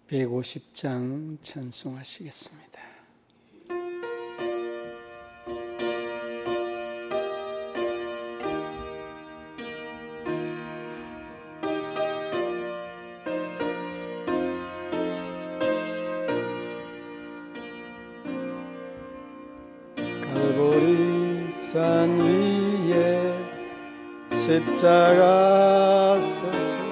150장 찬송하시겠습니다. 갈보리 산 위에 십자가 서서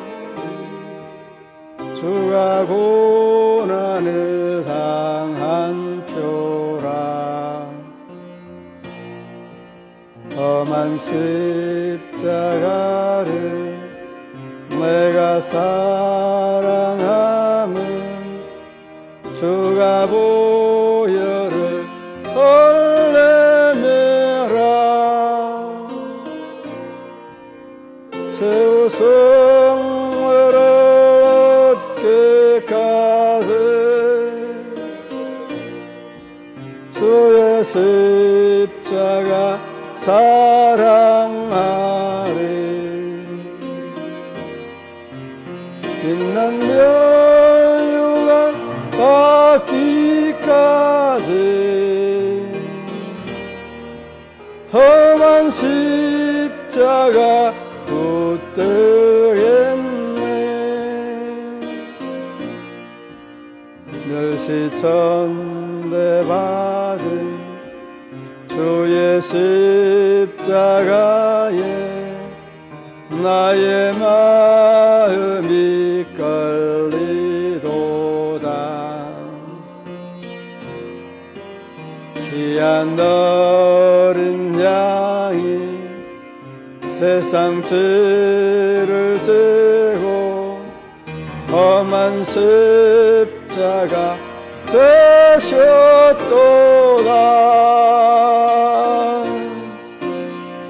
주가 고난을 당한 표라. 험한 십자가를 내가 사랑함은 주가 보혈을 흘리매라. 제 우성을 주의 십자가 사랑하리. 빛난 멸류관 받기까지 험한 십자가 붙들겠네. 멸시천대 받은 주의 십자가에 나의 마음이 끌리도다. 귀한 어린 양이 세상 죄를 지고 험한 십자가 되셨도다.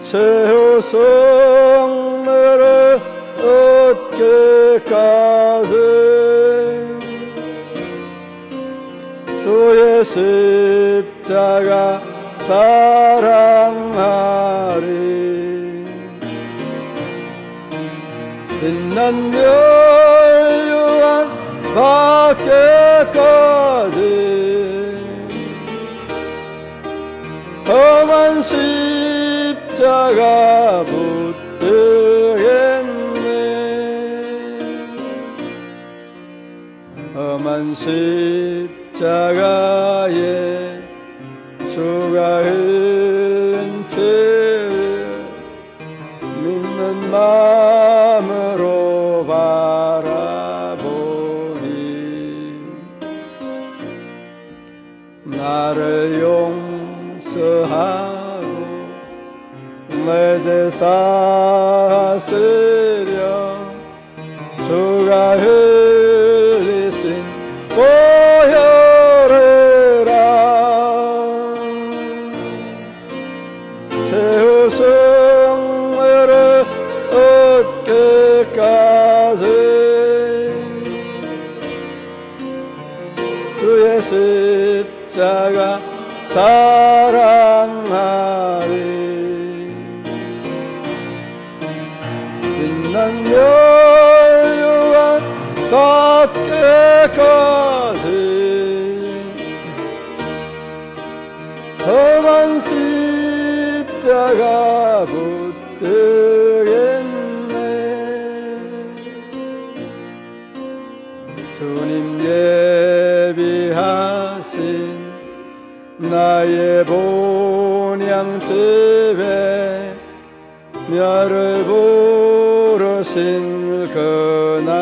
최후 성례를 얻기까지 주의 십자가 사랑하리. 빛난 멸류관 받기까지 험한 십자가 붙들겠네. 험한 십자가에 주가 흘린 피를 믿는 마음으로 바라보니 나를 용서하고 내 죄 사하시려 주가 흘리신 보혈이라. 최후 성례를 얻기까지 주의 십자가 사랑하리. 빛난 멸류관 받기까지 험한 십자가 붙들겠네. 주님 예비하신 나의 본향집에 멸을 부르신 그날까에는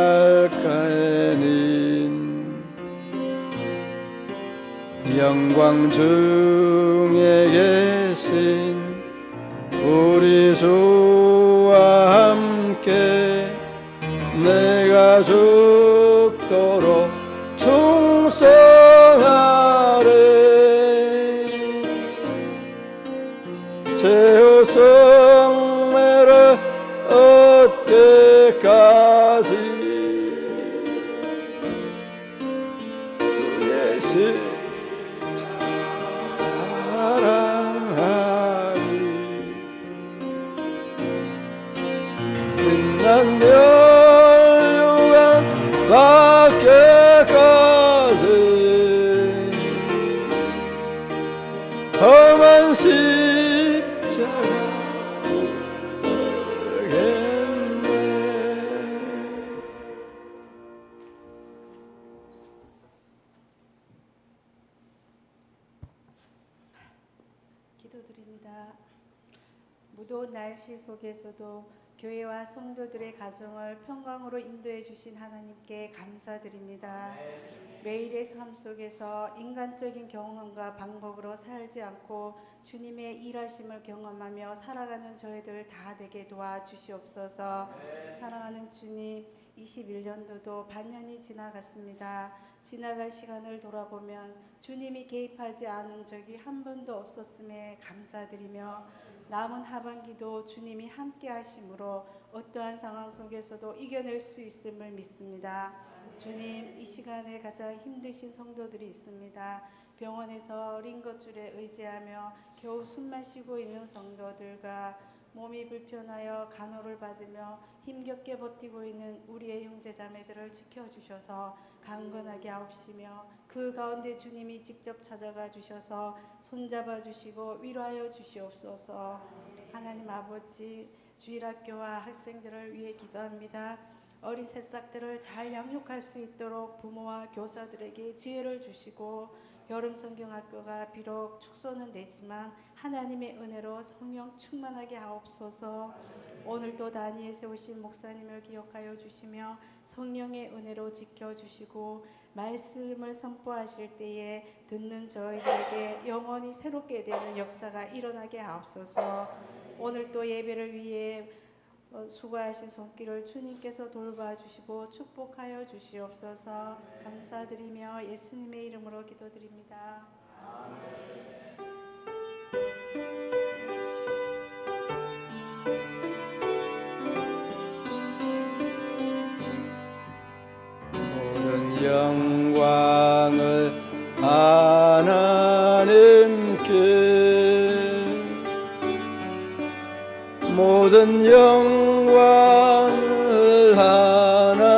영광 중에 계신 우리 주와 함께 내가 죽도록 충성하리. 최후 성례를 얻기까지 주의 십자가 사랑하리. 빛난 멸류관 받기까지 기도드립니다. 무더운 날씨 속에서도 교회와 성도들의 가정을 평강으로 인도해 주신 하나님께 감사드립니다. 매일의 삶 속에서 인간적인 경험과 방법으로 살지 않고 주님의 일하심을 경험하며 살아가는 저희들 다 되게 도와주시옵소서. 사랑하는 주님, 21년도도 반년이 지나갔습니다. 지나간 시간을 돌아보면 주님이 개입하지 않은 적이 한 번도 없었음에 감사드리며 남은 하반기도 주님이 함께 하심으로 어떠한 상황 속에서도 이겨낼 수 있음을 믿습니다. 주님, 이 시간에 가장 힘드신 성도들이 있습니다. 병원에서 어린 것줄에 의지하며 겨우 숨만 쉬고 있는 성도들과 몸이 불편하여 간호를 받으며 힘겹게 버티고 있는 우리의 형제자매들을 지켜주셔서 강건하게 하옵시며 그 가운데 주님이 직접 찾아가 주셔서 손잡아 주시고 위로하여 주시옵소서. 하나님 아버지, 주일학교와 학생들을 위해 기도합니다. 어린 새싹들을 잘 양육할 수 있도록 부모와 교사들에게 지혜를 주시고 여름 성경학교가 비록 축소는 되지만 하나님의 은혜로 성령 충만하게 하옵소서. 오늘도 단위에 세우신 목사님을 기억하여 주시며 성령의 은혜로 지켜주시고 말씀을 선포하실 때에 듣는 저희들에게 영원히 새롭게 되는 역사가 일어나게 하옵소서. 오늘 또 예배를 위해 수고하신 손길을 주님께서 돌봐주시고 축복하여 주시옵소서. 감사드리며 예수님의 이름으로 기도드립니다. 모든 영광을 하나님께, 모든 영광을 하나님께,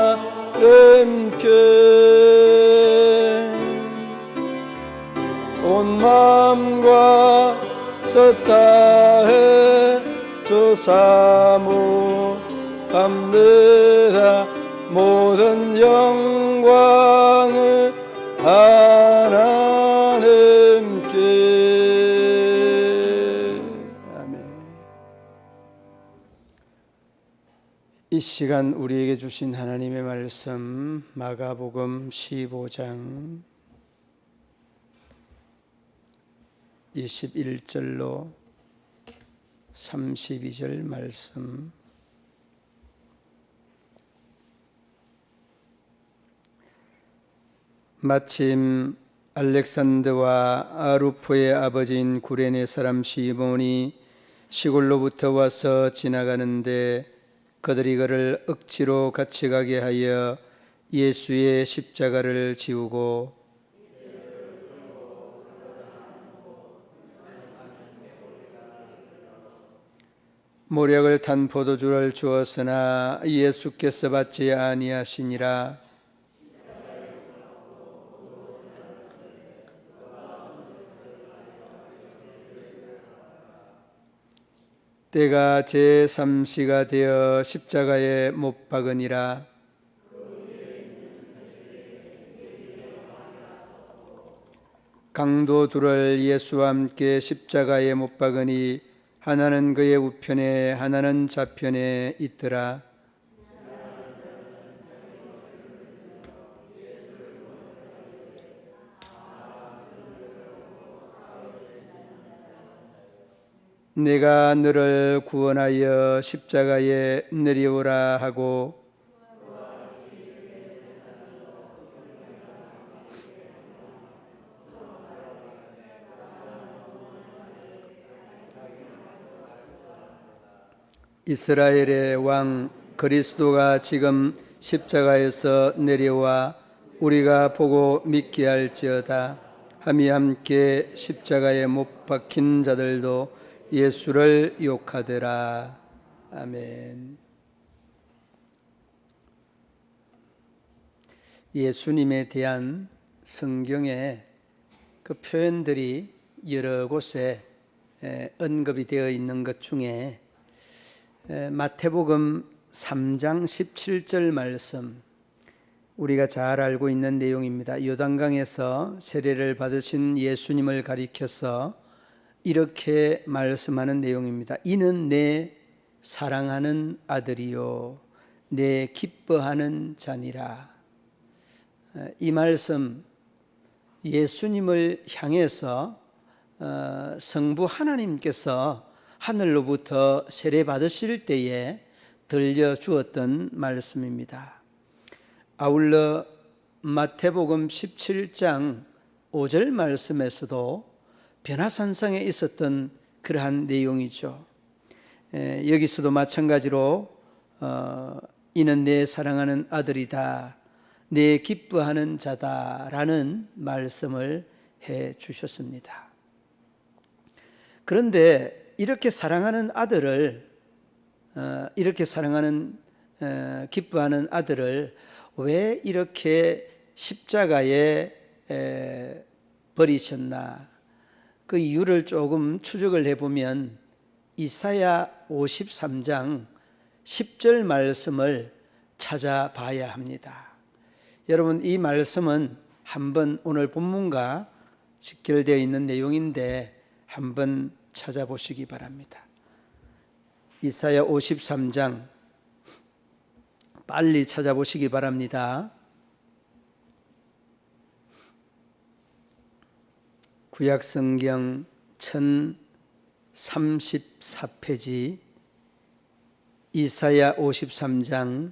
온 마음과 뜻 다해 주 사모합니다. 모든 영광을 하나님께. 아멘. 이 시간 우리에게 주신 하나님의 말씀, 마가복음 15장 21절로 32절 말씀. 마침 알렉산더와 아루포의 아버지인 구레네 사람 시몬이 시골로부터 와서 지나가는데 그들이 그를 억지로 같이 가게 하여 예수의 십자가를 지우고 모략을 탄 포도주를 주었으나 예수께서 받지 아니하시니라. 때가 제3시가 되어 십자가에 못 박으니라. 강도 둘을 예수와 함께 십자가에 못 박으니 하나는 그의 우편에 하나는 좌편에 있더라. 내가 너를 구원하여 십자가에 내려오라 하고 이스라엘의 왕 그리스도가 지금 십자가에서 내려와 우리가 보고 믿게 할지어다 하며 함께 십자가에 못 박힌 자들도 예수를 욕하더라. 아멘. 예수님에 대한 성경의 그 표현들이 여러 곳에 언급이 되어 있는 것 중에 마태복음 3장 17절 말씀, 우리가 잘 알고 있는 내용입니다. 요단강에서 세례를 받으신 예수님을 가리켜서 이렇게 말씀하는 내용입니다. 이는 내 사랑하는 아들이요 내 기뻐하는 자니라. 이 말씀 예수님을 향해서 성부 하나님께서 하늘로부터 세례 받으실 때에 들려주었던 말씀입니다. 아울러 마태복음 17장 5절 말씀에서도 변화산상에 있었던 그러한 내용이죠. 여기서도 마찬가지로 이는 내 사랑하는 아들이다, 내 기뻐하는 자다라는 말씀을 해 주셨습니다. 그런데 이렇게 사랑하는 아들을, 이렇게 사랑하는 기뻐하는 아들을 왜 이렇게 십자가에 버리셨나? 그 이유를 조금 추적을 해보면 이사야 53장 10절 말씀을 찾아봐야 합니다. 여러분, 이 말씀은 한번 오늘 본문과 직결되어 있는 내용인데 한번 찾아보시기 바랍니다. 이사야 53장 빨리 찾아보시기 바랍니다. 구약성경 1034페이지 이사야 53장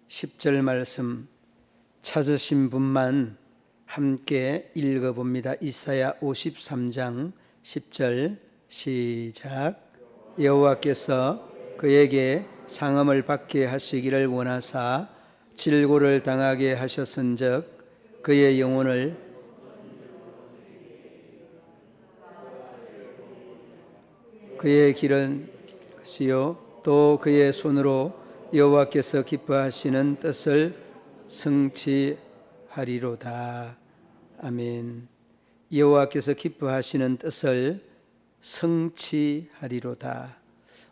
10절 말씀 찾으신 분만 함께 읽어봅니다. 이사야 53장 10절 시작. 여호와께서 그에게 상함을 받게 하시기를 원하사 질고를 당하게 하셨은즉 그의 영혼을 그의 길은 것이요 또 그의 손으로 여호와께서 기뻐하시는 뜻을 성취하리로다. 아멘. 여호와께서 기뻐하시는 뜻을 성취하리로다.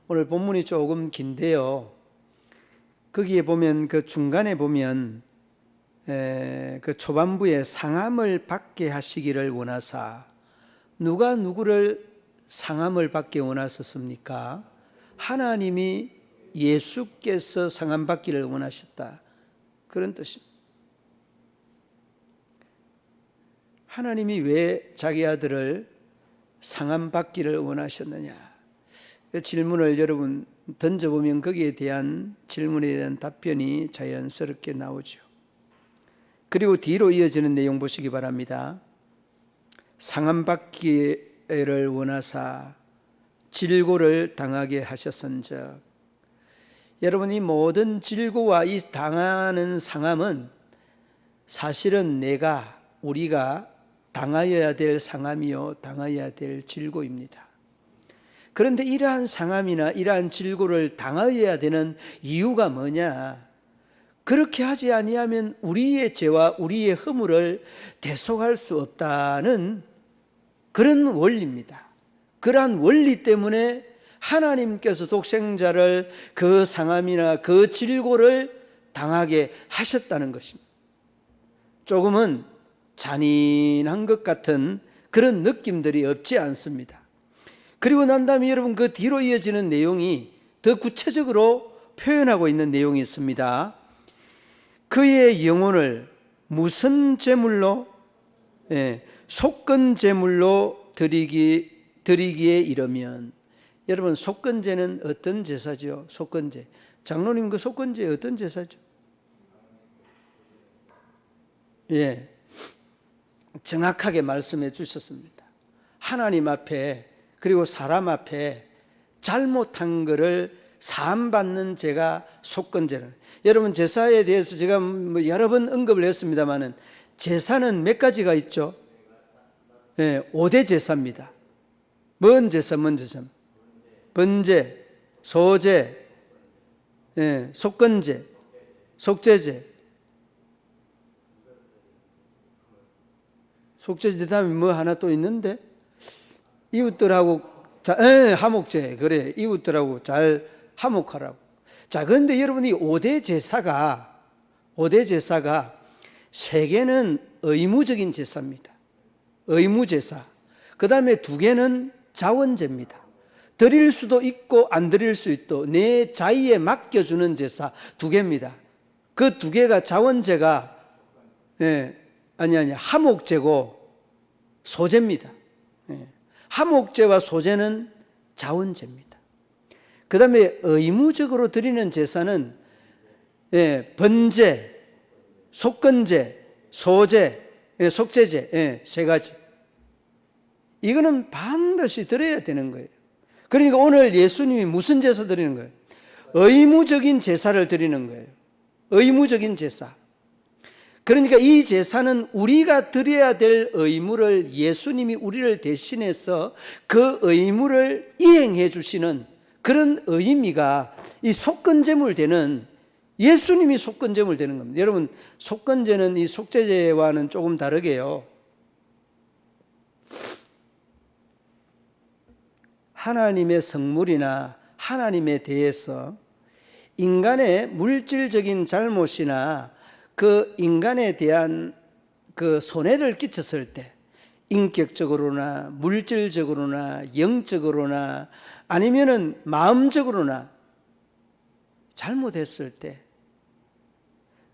오늘 본문이 조금 긴데요, 거기에 보면 그 중간에 보면 그 초반부에 상함을 받게 하시기를 원하사, 누가 누구를 상함을 받게 원하셨습니까? 하나님이 예수께서 상함 받기를 원하셨다, 그런 뜻입니다. 하나님이 왜 자기 아들을 상함 받기를 원하셨느냐, 그 질문을 여러분 던져보면 거기에 대한 질문에 대한 답변이 자연스럽게 나오죠. 그리고 뒤로 이어지는 내용 보시기 바랍니다. 상함 받기를 원하사 질고를 당하게 하셨은즉, 여러분 이 모든 질고와 이 당하는 상함은 사실은 우리가 당하여야 될 상함이요 당하여야 될 질고입니다. 그런데 이러한 상함이나 이러한 질고를 당하여야 되는 이유가 뭐냐? 그렇게 하지 아니하면 우리의 죄와 우리의 허물을 대속할 수 없다는 그런 원리입니다. 그러한 원리 때문에 하나님께서 독생자를 그 상함이나 그 질고를 당하게 하셨다는 것입니다. 조금은 잔인한 것 같은 그런 느낌들이 없지 않습니다. 그리고 난 다음에 여러분 그 뒤로 이어지는 내용이 더 구체적으로 표현하고 있는 내용이 있습니다. 그의 영혼을 무슨 제물로? 속건제물로 드리기에 이르면, 여러분 속건제는 어떤 제사죠? 속건제. 장로님 그 속건제 어떤 제사죠? 정확하게 말씀해 주셨습니다. 하나님 앞에 그리고 사람 앞에 잘못한 것을 사함받는 제가 속건제는, 여러분 제사에 대해서 제가 여러 번 언급을 했습니다마는 제사는 몇 가지가 있죠? 5대 제사입니다. 뭔 제사? 번제, 소제, 속건제, 속죄제. 속죄제 다음에 뭐 하나 또 있는데, 이웃들하고 화목제. 그래, 이웃들하고 잘 화목하라고. 자, 그런데 여러분이 5대 제사가 3개는 의무적인 제사입니다. 의무제사. 그 다음에 2개는 자원제입니다. 드릴 수도 있고 안 드릴 수 있도 내 자의에 맡겨주는 제사 2개입니다. 그 2개가 자원제가 하목제고 소제입니다. 하목제와 소제는 자원제입니다. 그 다음에 의무적으로 드리는 제사는 번제, 속건제, 소제, 속제제 3가지. 이거는 반드시 드려야 되는 거예요. 그러니까 오늘 예수님이 무슨 제사 드리는 거예요? 의무적인 제사를 드리는 거예요. 의무적인 제사. 그러니까 이 제사는 우리가 드려야 될 의무를 예수님이 우리를 대신해서 그 의무를 이행해 주시는 그런 의미가 이 속건제물 되는, 예수님이 속건제물 되는 겁니다. 여러분, 속건제는 이 속제제와는 조금 다르게요, 하나님의 성물이나 하나님에 대해서 인간의 물질적인 잘못이나 그 인간에 대한 그 손해를 끼쳤을 때, 인격적으로나 물질적으로나 영적으로나 아니면은 마음적으로나 잘못했을 때,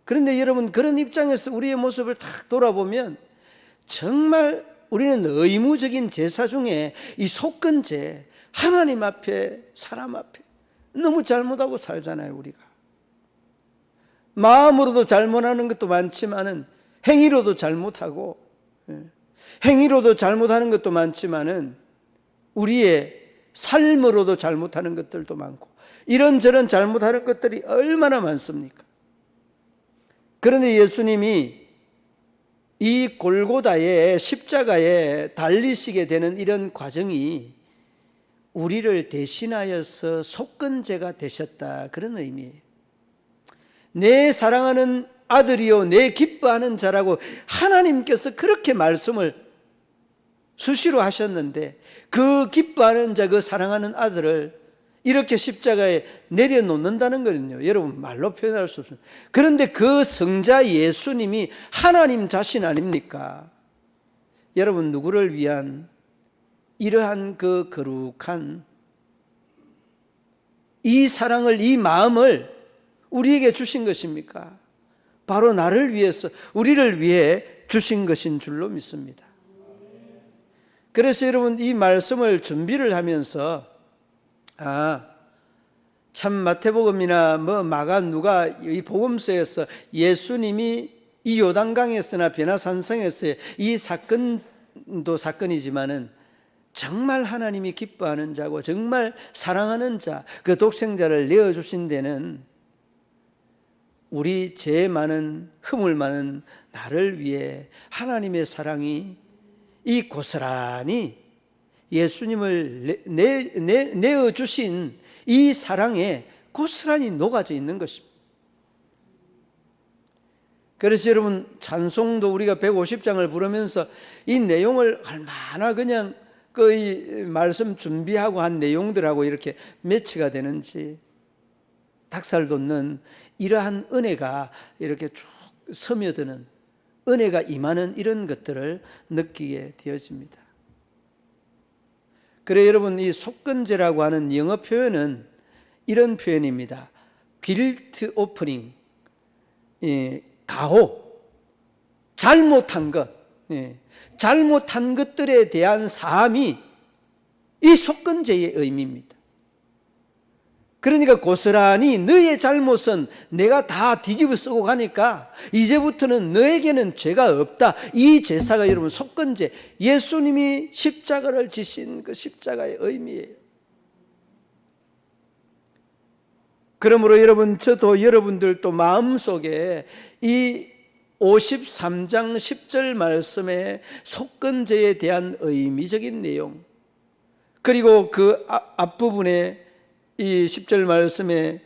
그런데 여러분, 그런 입장에서 우리의 모습을 탁 돌아보면 정말 우리는 의무적인 제사 중에 이 속건제, 하나님 앞에 사람 앞에 너무 잘못하고 살잖아요. 우리가 마음으로도 잘못하는 것도 많지만은 행위로도 잘못하고, 행위로도 잘못하는 것도 많지만은 우리의 삶으로도 잘못하는 것들도 많고, 이런저런 잘못하는 것들이 얼마나 많습니까? 그런데 예수님이 이 골고다의 십자가에 달리시게 되는 이런 과정이 우리를 대신하여서 속건제가 되셨다, 그런 의미예요. 내 사랑하는 아들이요 내 기뻐하는 자라고 하나님께서 그렇게 말씀을 수시로 하셨는데, 그 기뻐하는 자, 그 사랑하는 아들을 이렇게 십자가에 내려놓는다는 거는요, 여러분 말로 표현할 수 없습니다. 그런데 그 성자 예수님이 하나님 자신 아닙니까? 여러분, 누구를 위한 이러한 그 거룩한 이 사랑을, 이 마음을 우리에게 주신 것입니까? 바로 나를 위해서, 우리를 위해 주신 것인 줄로 믿습니다. 그래서 여러분, 이 말씀을 준비를 하면서 참 마태복음이나 마가, 누가 이 복음서에서 예수님이 이 요단강에서나 베나산성에서의 이 사건도 사건이지만은 정말 하나님이 기뻐하는 자고 정말 사랑하는 자, 그 독생자를 내어주신 데는 우리 죄 많은, 허물 많은 나를 위해 하나님의 사랑이 이 고스란히 예수님을 내어주신 이 사랑에 고스란히 녹아져 있는 것입니다. 그래서 여러분, 찬송도 우리가 150장을 부르면서 이 내용을 얼마나 그냥 이 말씀 준비하고 한 내용들하고 이렇게 매치가 되는지, 닭살 돋는 이러한 은혜가 이렇게 쭉 스며드는, 은혜가 임하는 이런 것들을 느끼게 되어집니다. 그래 여러분, 이 속건제라고 하는 영어 표현은 이런 표현입니다. guilt offering, 가호, 잘못한 것, 잘못한 것들에 대한 사함이 이 속건제의 의미입니다. 그러니까 고스란히 너의 잘못은 내가 다 뒤집어 쓰고 가니까 이제부터는 너에게는 죄가 없다. 이 제사가 여러분 속건제, 예수님이 십자가를 지신 그 십자가의 의미예요. 그러므로 여러분, 저도 여러분들도 마음속에 이 53장 10절 말씀의 속건제에 대한 의미적인 내용, 그리고 그 앞부분에 이 10절 말씀에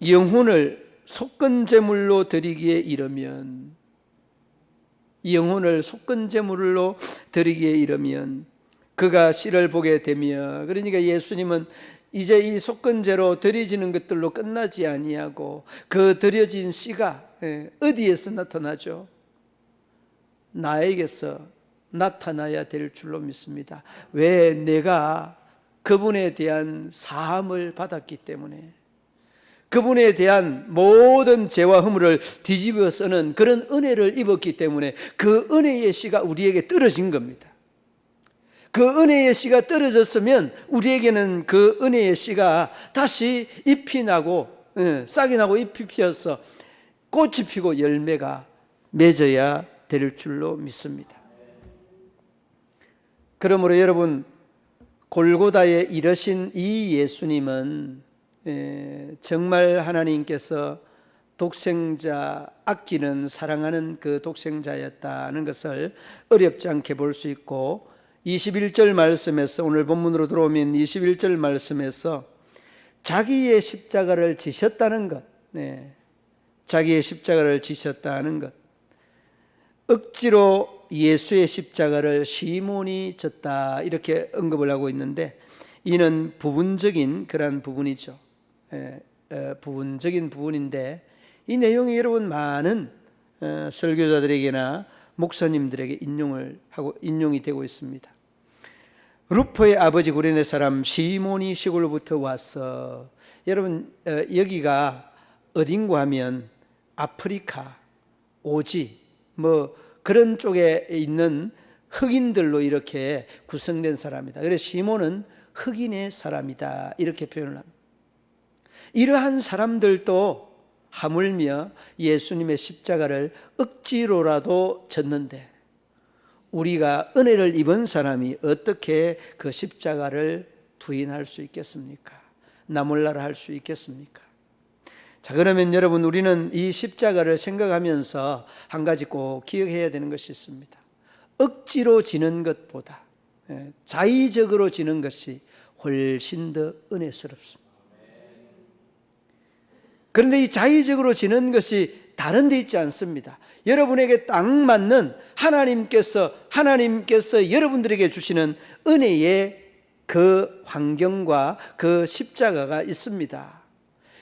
영혼을 속건제물로 드리기에 이르면, 영혼을 속건제물로 드리기에 이르면 그가 씨를 보게 되며, 그러니까 예수님은 이제 이 속건제로 드려지는 것들로 끝나지 아니하고 그 드려진 씨가 어디에서 나타나죠? 나에게서 나타나야 될 줄로 믿습니다. 왜? 내가 그분에 대한 사함을 받았기 때문에, 그분에 대한 모든 죄와 허물을 뒤집어 쓰는 그런 은혜를 입었기 때문에 그 은혜의 씨가 우리에게 떨어진 겁니다. 그 은혜의 씨가 떨어졌으면 우리에게는 그 은혜의 씨가 다시 잎이 나고 싹이 나고 잎이 피어서 꽃이 피고 열매가 맺어야 될 줄로 믿습니다. 그러므로 여러분, 골고다에 이르신 이 예수님은 정말 하나님께서 독생자, 아끼는 사랑하는 그 독생자였다는 것을 어렵지 않게 볼 수 있고, 21절 말씀에서, 오늘 본문으로 들어오면 21절 말씀에서 자기의 십자가를 지셨다는 것, 자기의 십자가를 지셨다는 것, 억지로 예수의 십자가를 시몬이 졌다, 이렇게 언급을 하고 있는데, 이는 부분적인 그런 부분이죠. 부분적인 부분인데, 이 내용이 여러분 많은 설교자들에게나 목사님들에게 인용이 되고 있습니다. 루포의 아버지 구레네 사람 시몬이 시골로부터 와서, 여러분 여기가 어딘가 하면 아프리카, 오지 뭐 그런 쪽에 있는 흑인들로 이렇게 구성된 사람이다. 그래서 시몬은 흑인의 사람이다, 이렇게 표현을 합니다. 이러한 사람들도 하물며 예수님의 십자가를 억지로라도 졌는데, 우리가 은혜를 입은 사람이 어떻게 그 십자가를 부인할 수 있겠습니까? 나 몰라라 할 수 있겠습니까? 자, 그러면 여러분, 우리는 이 십자가를 생각하면서 한 가지 꼭 기억해야 되는 것이 있습니다. 억지로 지는 것보다 자의적으로 지는 것이 훨씬 더 은혜스럽습니다. 그런데 이 자의적으로 지는 것이 다른 데 있지 않습니다. 여러분에게 딱 맞는 하나님께서 여러분들에게 주시는 은혜의 그 환경과 그 십자가가 있습니다.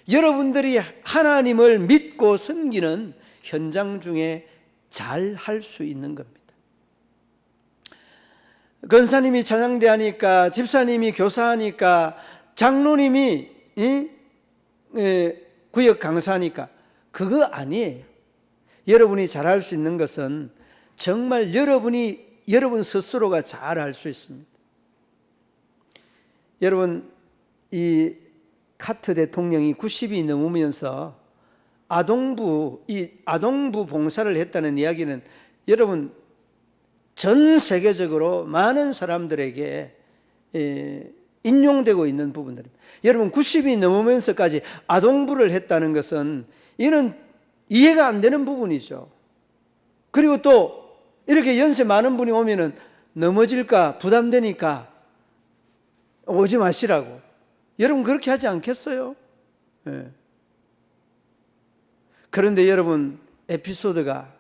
여러분들이 하나님을 믿고 섬기는 현장 중에 잘 할 수 있는 겁니다. 권사님이 찬양대 하니까, 집사님이 교사하니까, 장로님이 구역 강사하니까 그거 아니에요. 여러분이 잘할 수 있는 것은 정말 여러분 스스로가 잘할 수 있습니다. 여러분, 이 카트 대통령이 90이 넘으면서 아동부 봉사를 했다는 이야기는 여러분 전 세계적으로 많은 사람들에게 인용되고 있는 부분들입니다. 여러분, 90이 넘으면서까지 아동부를 했다는 것은 이는 이해가 안 되는 부분이죠. 그리고 또 이렇게 연세 많은 분이 오면은 넘어질까 부담되니까 오지 마시라고. 여러분 그렇게 하지 않겠어요? 그런데 여러분, 에피소드가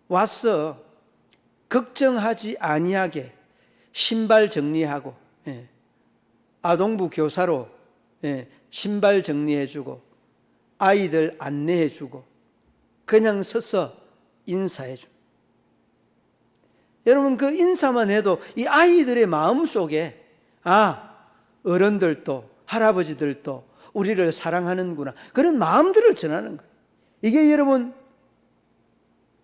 와서 걱정하지 아니하게 신발 정리하고, 아동부 교사로 신발 정리해주고 아이들 안내해주고 그냥 서서 인사해줍니다. 여러분, 그 인사만 해도 이 아이들의 마음속에 어른들도 할아버지들도 우리를 사랑하는구나, 그런 마음들을 전하는 거예요. 이게 여러분,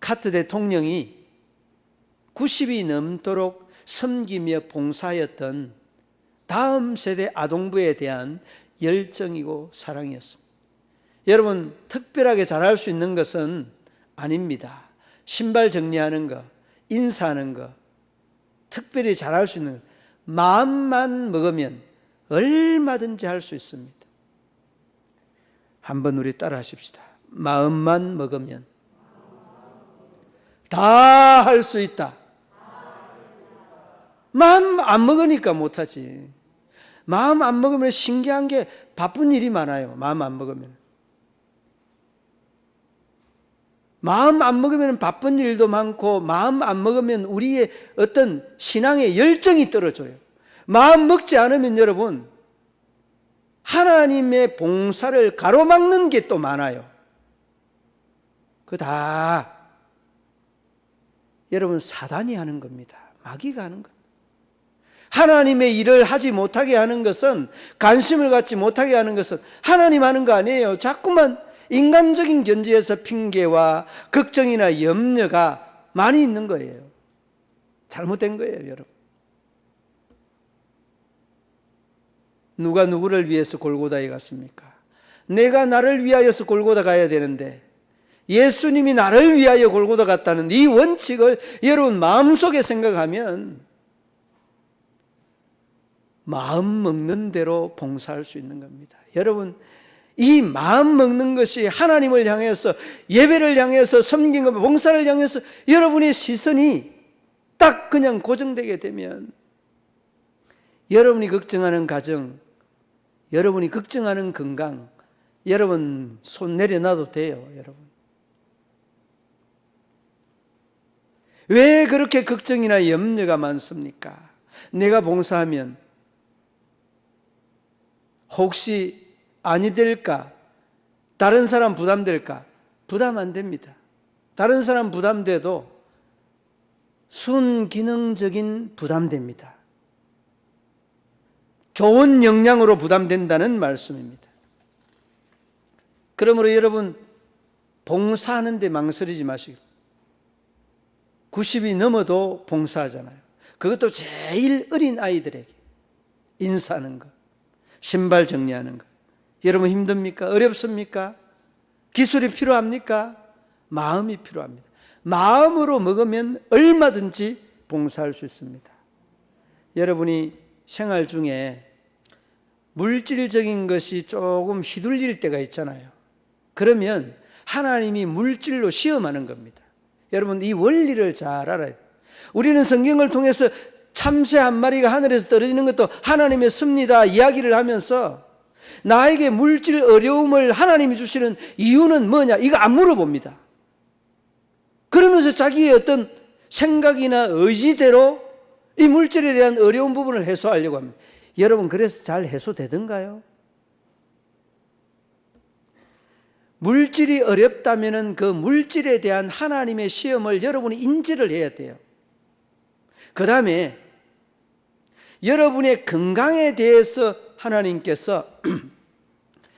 카트 대통령이 90이 넘도록 섬기며 봉사하였던 다음 세대 아동부에 대한 열정이고 사랑이었습니다. 여러분, 특별하게 잘할 수 있는 것은 아닙니다. 신발 정리하는 거, 인사하는 거, 특별히 잘할 수 있는 거, 마음만 먹으면 얼마든지 할 수 있습니다. 한번 우리 따라 하십시다. 마음만 먹으면 다 할 수 있다. 마음 안 먹으니까 못하지. 마음 안 먹으면 신기한 게 바쁜 일이 많아요. 마음 안 먹으면. 마음 안 먹으면 바쁜 일도 많고, 마음 안 먹으면 우리의 어떤 신앙의 열정이 떨어져요. 마음 먹지 않으면 여러분, 하나님의 봉사를 가로막는 게 또 많아요. 그 다 여러분 사단이 하는 겁니다. 마귀가 하는 겁니다. 하나님의 일을 하지 못하게 하는 것은, 관심을 갖지 못하게 하는 것은 하나님 하는 거 아니에요. 자꾸만 인간적인 견지에서 핑계와 걱정이나 염려가 많이 있는 거예요. 잘못된 거예요, 여러분. 누가 누구를 위해서 골고다에 갔습니까? 내가 나를 위하여서 골고다 가야 되는데 예수님이 나를 위하여 골고다 갔다는 이 원칙을 여러분 마음속에 생각하면 마음 먹는 대로 봉사할 수 있는 겁니다. 여러분, 이 마음 먹는 것이 하나님을 향해서, 예배를 향해서, 섬김과 봉사를 향해서 여러분의 시선이 딱 그냥 고정되게 되면 여러분이 걱정하는 가정, 여러분이 걱정하는 건강, 여러분 손 내려놔도 돼요. 여러분, 왜 그렇게 걱정이나 염려가 많습니까? 내가 봉사하면 혹시 아니 될까? 다른 사람 부담될까? 부담 안 됩니다. 다른 사람 부담돼도 순기능적인 부담됩니다. 좋은 영향으로 부담된다는 말씀입니다. 그러므로 여러분, 봉사하는데 망설이지 마시고, 90이 넘어도 봉사하잖아요. 그것도 제일 어린 아이들에게 인사하는 것, 신발 정리하는 것. 여러분 힘듭니까? 어렵습니까? 기술이 필요합니까? 마음이 필요합니다. 마음으로 먹으면 얼마든지 봉사할 수 있습니다. 여러분이 생활 중에 물질적인 것이 조금 휘둘릴 때가 있잖아요. 그러면 하나님이 물질로 시험하는 겁니다. 여러분, 이 원리를 잘 알아야 돼요. 우리는 성경을 통해서 참새 한 마리가 하늘에서 떨어지는 것도 하나님의 섭니다 이야기를 하면서 나에게 물질 어려움을 하나님이 주시는 이유는 뭐냐, 이거 안 물어봅니다. 그러면서 자기의 어떤 생각이나 의지대로 이 물질에 대한 어려운 부분을 해소하려고 합니다. 여러분, 그래서 잘 해소되던가요? 물질이 어렵다면 그 물질에 대한 하나님의 시험을 여러분이 인지를 해야 돼요. 그 다음에 여러분의 건강에 대해서 하나님께서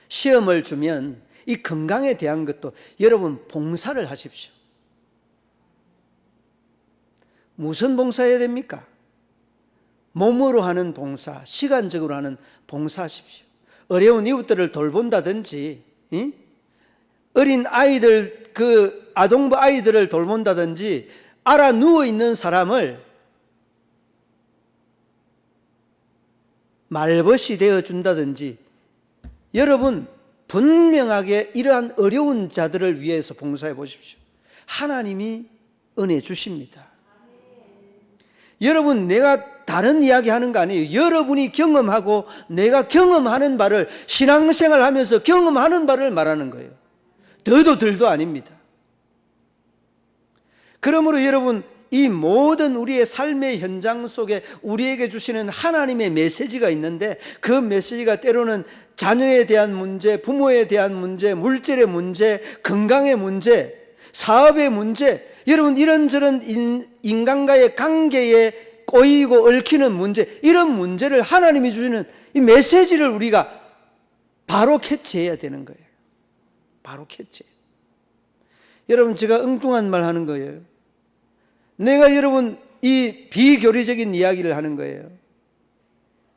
시험을 주면 이 건강에 대한 것도 여러분 봉사를 하십시오. 무슨 봉사해야 됩니까? 몸으로 하는 봉사, 시간적으로 하는 봉사하십시오. 어려운 이웃들을 돌본다든지, 어린 아이들, 그 아동부 아이들을 돌본다든지, 알아 누워 있는 사람을 말벗이 되어 준다든지, 여러분 분명하게 이러한 어려운 자들을 위해서 봉사해 보십시오. 하나님이 은혜 주십니다. 여러분, 내가 다른 이야기 하는 거 아니에요. 여러분이 경험하고 내가 경험하는 바를, 신앙생활 하면서 경험하는 바를 말하는 거예요. 더도 덜도 아닙니다. 그러므로 여러분, 이 모든 우리의 삶의 현장 속에 우리에게 주시는 하나님의 메시지가 있는데, 그 메시지가 때로는 자녀에 대한 문제, 부모에 대한 문제, 물질의 문제, 건강의 문제, 사업의 문제, 여러분 이런저런 인간과의 관계에 꼬이고 얽히는 문제, 이런 문제를 하나님이 주시는 이 메시지를 우리가 바로 캐치해야 되는 거예요. 바로 캐치. 여러분, 제가 엉뚱한 말 하는 거예요. 내가 여러분 이 비교리적인 이야기를 하는 거예요.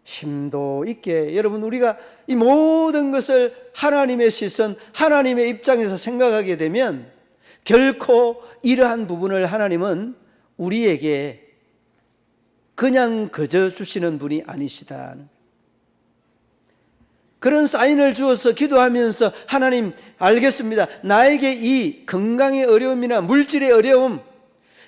심도 있게 여러분, 우리가 이 모든 것을 하나님의 시선, 하나님의 입장에서 생각하게 되면 결코 이러한 부분을 하나님은 우리에게 그냥 거저 주시는 분이 아니시다. 그런 사인을 주어서 기도하면서, 하나님 알겠습니다, 나에게 이 건강의 어려움이나 물질의 어려움,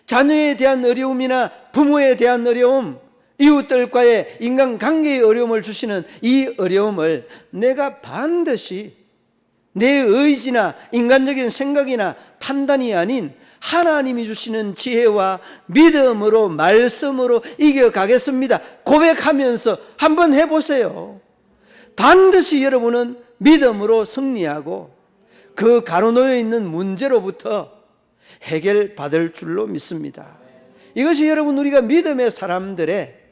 자녀에 대한 어려움이나 부모에 대한 어려움, 이웃들과의 인간관계의 어려움을 주시는 이 어려움을 내가 반드시 내 의지나 인간적인 생각이나 판단이 아닌 하나님이 주시는 지혜와 믿음으로, 말씀으로 이겨가겠습니다 고백하면서 한번 해보세요. 반드시 여러분은 믿음으로 승리하고 그 가로놓여 있는 문제로부터 해결받을 줄로 믿습니다. 이것이 여러분 우리가 믿음의 사람들의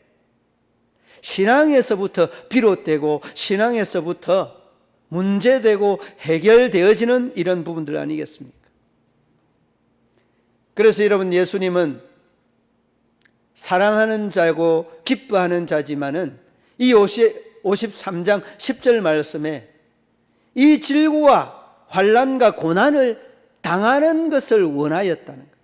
신앙에서부터 비롯되고 신앙에서부터 문제되고 해결되어지는 이런 부분들 아니겠습니까? 그래서 여러분 예수님은 사랑하는 자고 기뻐하는 자지만은 이 53장 10절 말씀에 이 질고와 환난과 고난을 당하는 것을 원하였다는 거예요.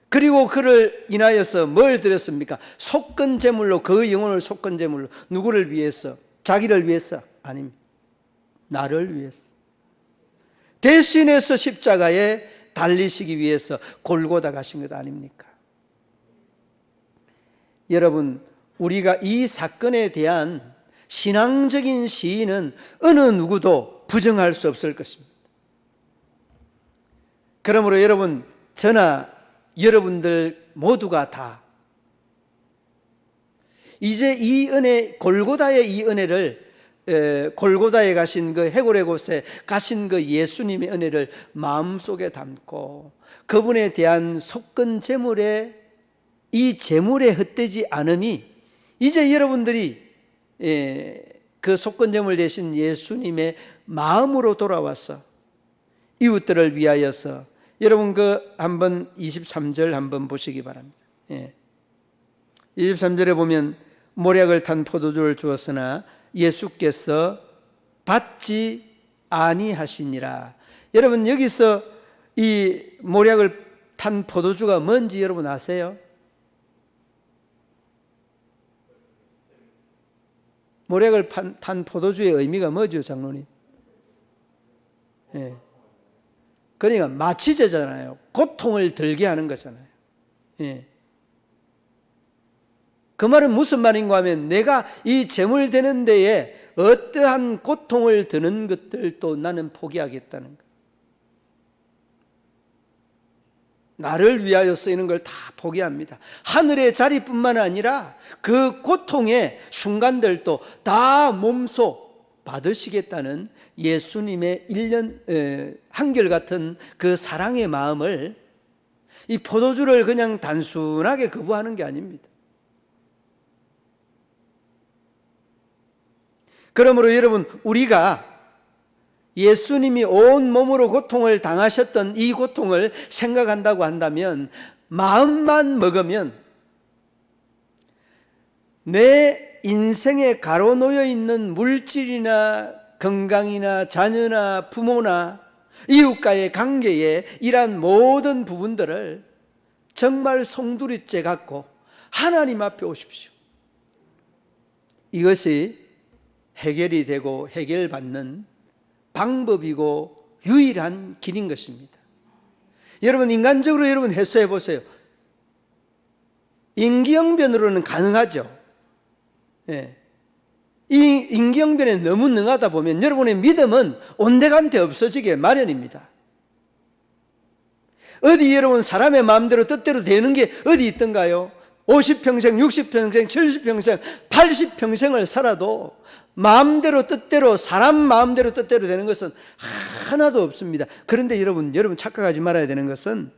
그리고 그를 인하여서 뭘 드렸습니까? 속건 제물로, 그 영혼을 속건 제물로. 누구를 위해서? 자기를 위해서? 아닙니다. 나를 위해서. 대신해서 십자가에 달리시기 위해서 골고다 가신 것 아닙니까? 여러분, 우리가 이 사건에 대한 신앙적인 시인은 어느 누구도 부정할 수 없을 것입니다. 그러므로 여러분, 저나 여러분들 모두가 다 이제 이 은혜, 골고다의 이 은혜를, 골고다에 가신 그 해골의 곳에 가신 그 예수님의 은혜를 마음속에 담고 그분에 대한 속건 제물에, 이 제물의 헛되지 않음이 이제 여러분들이 그 속건 제물 대신 예수님의 마음으로 돌아와서 이웃들을 위하여서, 여러분 그 한번 23절 한번 보시기 바랍니다. 23절에 보면 모략을 탄 포도주를 주었으나 예수께서 받지 아니하시니라. 여러분 여기서 이 모략을 탄 포도주가 뭔지 여러분 아세요? 모략을 탄 포도주의 의미가 뭐죠, 장로님? 그러니까 마취제잖아요. 고통을 들게 하는 거잖아요. 그 말은 무슨 말인가 하면 내가 이 제물 되는 데에 어떠한 고통을 드는 것들도 나는 포기하겠다는 거예요. 나를 위하여 쓰이는 걸 다 포기합니다. 하늘의 자리뿐만 아니라 그 고통의 순간들도 다 몸소 받으시겠다는 예수님의 한결같은 그 사랑의 마음을, 이 포도주를 그냥 단순하게 거부하는 게 아닙니다. 그러므로 여러분, 우리가 예수님이 온 몸으로 고통을 당하셨던 이 고통을 생각한다고 한다면, 마음만 먹으면 내 인생에 가로놓여 있는 물질이나 건강이나 자녀나 부모나 이웃과의 관계에 이러한 모든 부분들을 정말 송두리째 갖고 하나님 앞에 오십시오. 이것이 해결이 되고 해결받는 방법이고 유일한 길인 것입니다. 여러분, 인간적으로 여러분 해소해 보세요. 임기응변으로는 가능하죠. 이 임기응변에 너무 능하다 보면 여러분의 믿음은 온데간데 없어지게 마련입니다. 어디 여러분 사람의 마음대로 뜻대로 되는 게 어디 있던가요? 50평생, 60평생, 70평생, 80평생을 살아도 마음대로 뜻대로, 사람 마음대로 뜻대로 되는 것은 하나도 없습니다. 그런데 여러분 착각하지 말아야 되는 것은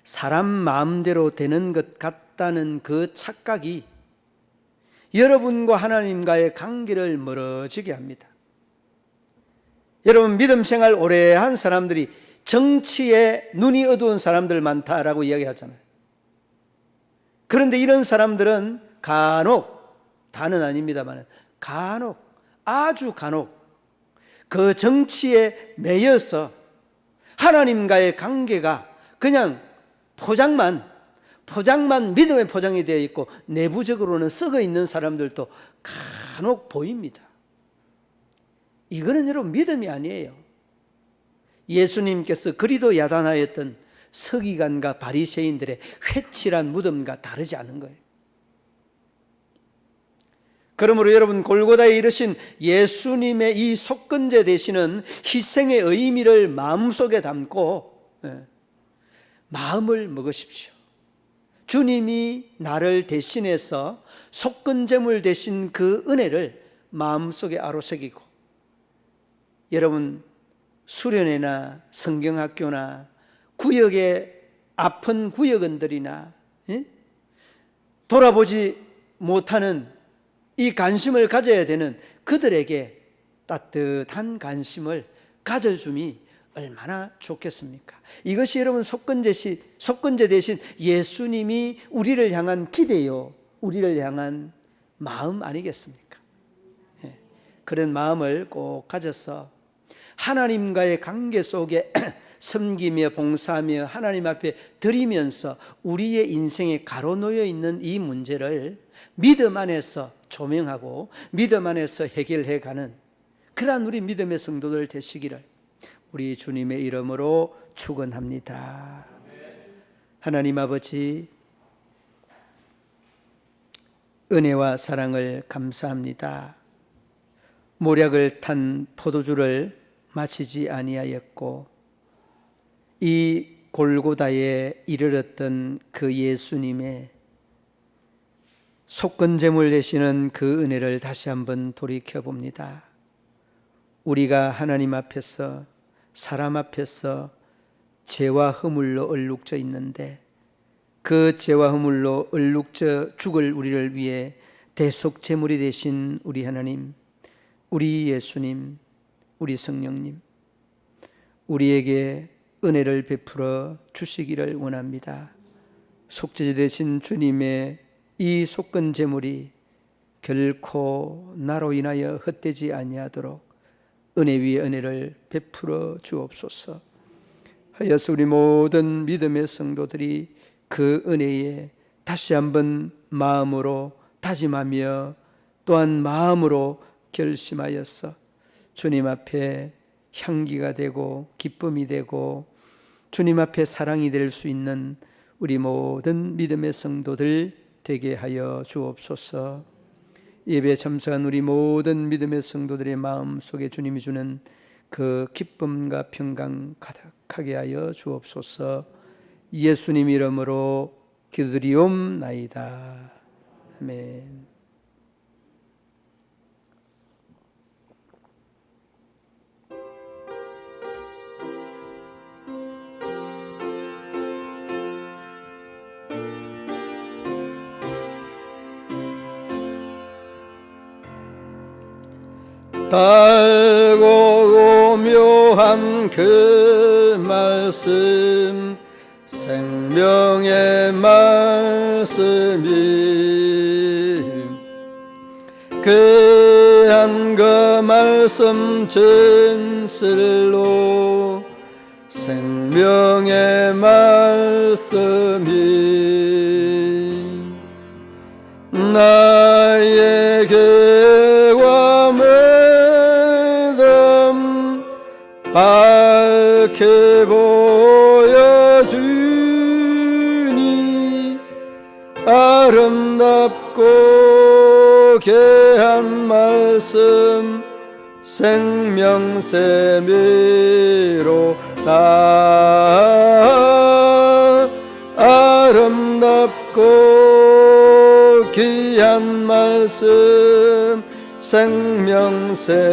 사람 마음대로 되는 것 같다는 그 착각이 여러분과 하나님과의 관계를 멀어지게 합니다. 여러분, 믿음 생활 오래 한 사람들이 정치에 눈이 어두운 사람들 많다라고 이야기하잖아요. 그런데 이런 사람들은 간혹, 다는 아닙니다만 간혹, 아주 간혹 그 정치에 매여서 하나님과의 관계가 그냥 포장만 믿음의 포장이 되어 있고 내부적으로는 썩어 있는 사람들도 간혹 보입니다. 이거는 여러분 믿음이 아니에요. 예수님께서 그리도 야단하였던 서기관과 바리새인들의 회칠한 무덤과 다르지 않은 거예요. 그러므로 여러분, 골고다에 이르신 예수님의 이 속건제 되시는 희생의 의미를 마음속에 담고 마음을 먹으십시오. 주님이 나를 대신해서 속건제물 되신 그 은혜를 마음속에 아로새기고, 여러분 수련회나 성경학교나 구역의 아픈 구역원들이나 돌아보지 못하는 이 관심을 가져야 되는 그들에게 따뜻한 관심을 가져줌이 얼마나 좋겠습니까? 이것이 여러분 속건제 대신 예수님이 우리를 향한 기대요, 우리를 향한 마음 아니겠습니까? 그런 마음을 꼭 가져서 하나님과의 관계 속에 섬기며 봉사하며 하나님 앞에 드리면서 우리의 인생에 가로놓여 있는 이 문제를 믿음 안에서 조명하고 믿음 안에서 해결해가는 그러한 우리 믿음의 성도들 되시기를 우리 주님의 이름으로 축원합니다. 하나님 아버지, 은혜와 사랑을 감사합니다. 모략을 탄 포도주를 마시지 아니하였고 이 골고다에 이르렀던 그 예수님의 속건제물 되시는 그 은혜를 다시 한번 돌이켜봅니다. 우리가 하나님 앞에서 사람 앞에서 죄와 허물로 얼룩져 있는데 그 죄와 허물로 얼룩져 죽을 우리를 위해 대속제물이 되신 우리 하나님, 우리 예수님, 우리 성령님, 우리에게 은혜를 베풀어 주시기를 원합니다. 속죄제 되신 주님의 이 속건제물이 결코 나로 인하여 헛되지 아니하도록 은혜 위에 은혜를 베풀어 주옵소서. 하여서 우리 모든 믿음의 성도들이 그 은혜에 다시 한번 마음으로 다짐하며 또한 마음으로 결심하여서 주님 앞에 향기가 되고 기쁨이 되고 주님 앞에 사랑이 될 수 있는 우리 모든 믿음의 성도들 되게 하여 주옵소서. 예배에 참석한 우리 모든 믿음의 성도들의 마음 속에 주님이 주는 그 기쁨과 평강 가득하게 하여 주옵소서. 예수님 이름으로 기도드리옵나이다. 아멘. 달고 오묘한 그 말씀 생명의 말씀이 그한 그 말씀 진실로 생명의 말씀이 나의 죄와 믿음 밝게 보여주니 아름답고 귀한 말씀 생명샘이로다. 아름답고 귀한 말씀 생명샘이로다.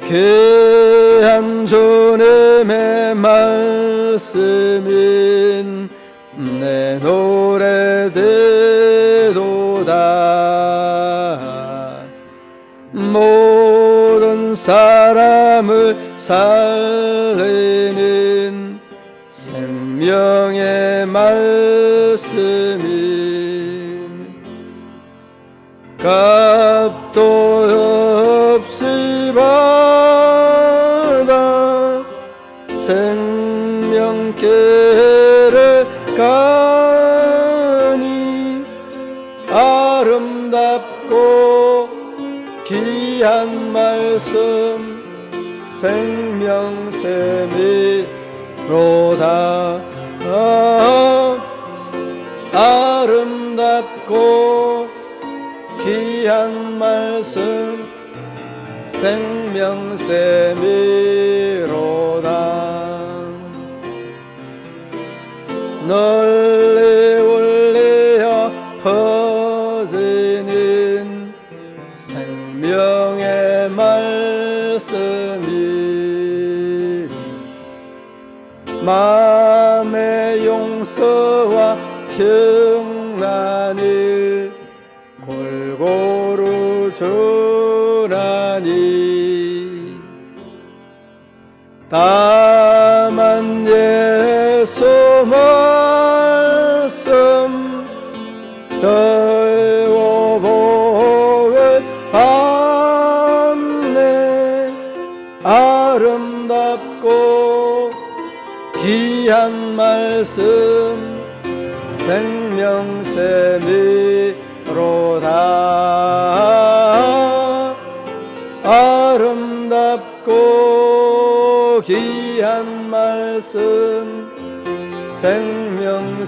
귀한 주님의 말씀인 내 노래되도다. 모든 사람을 살리는 생명의 말씀이 값도 없이 받아 생명길을 가니 아름답고 귀한 말씀 생명샘이로다. 아름답고 귀한 말씀 생명샘이로다. 널리 울리어 마음의 용서와 평안을 골고루 전하니 다만 예수 말씀 들고 복을 받네 아름답고 귀한 말씀 생명샘이로다 아름답고 귀한 말씀 생명샘이로다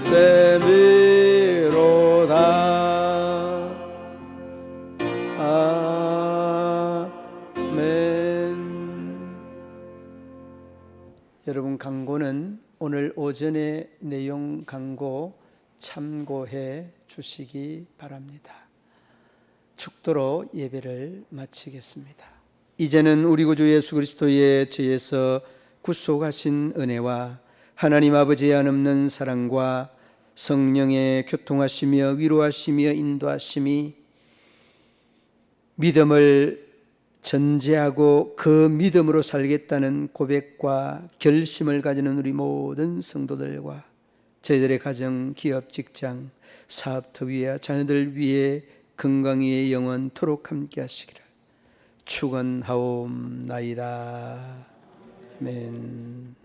아멘. 여러분, 강고는 오늘 오전의 내용 강고 참고해 주시기 바랍니다. 축도로 예배를 마치겠습니다. 이제는 우리 구주 예수 그리스도의 죄에서 구속하신 은혜와 하나님 아버지의 한없는 사랑과 성령의 교통하시며 위로하시며 인도하심이 믿음을 전제하고 그 믿음으로 살겠다는 고백과 결심을 가지는 우리 모든 성도들과 저희들의 가정, 기업, 직장, 사업터 위에 자녀들 위에 건강히 영원토록 함께 하시기를 축원하옵나이다. 아멘.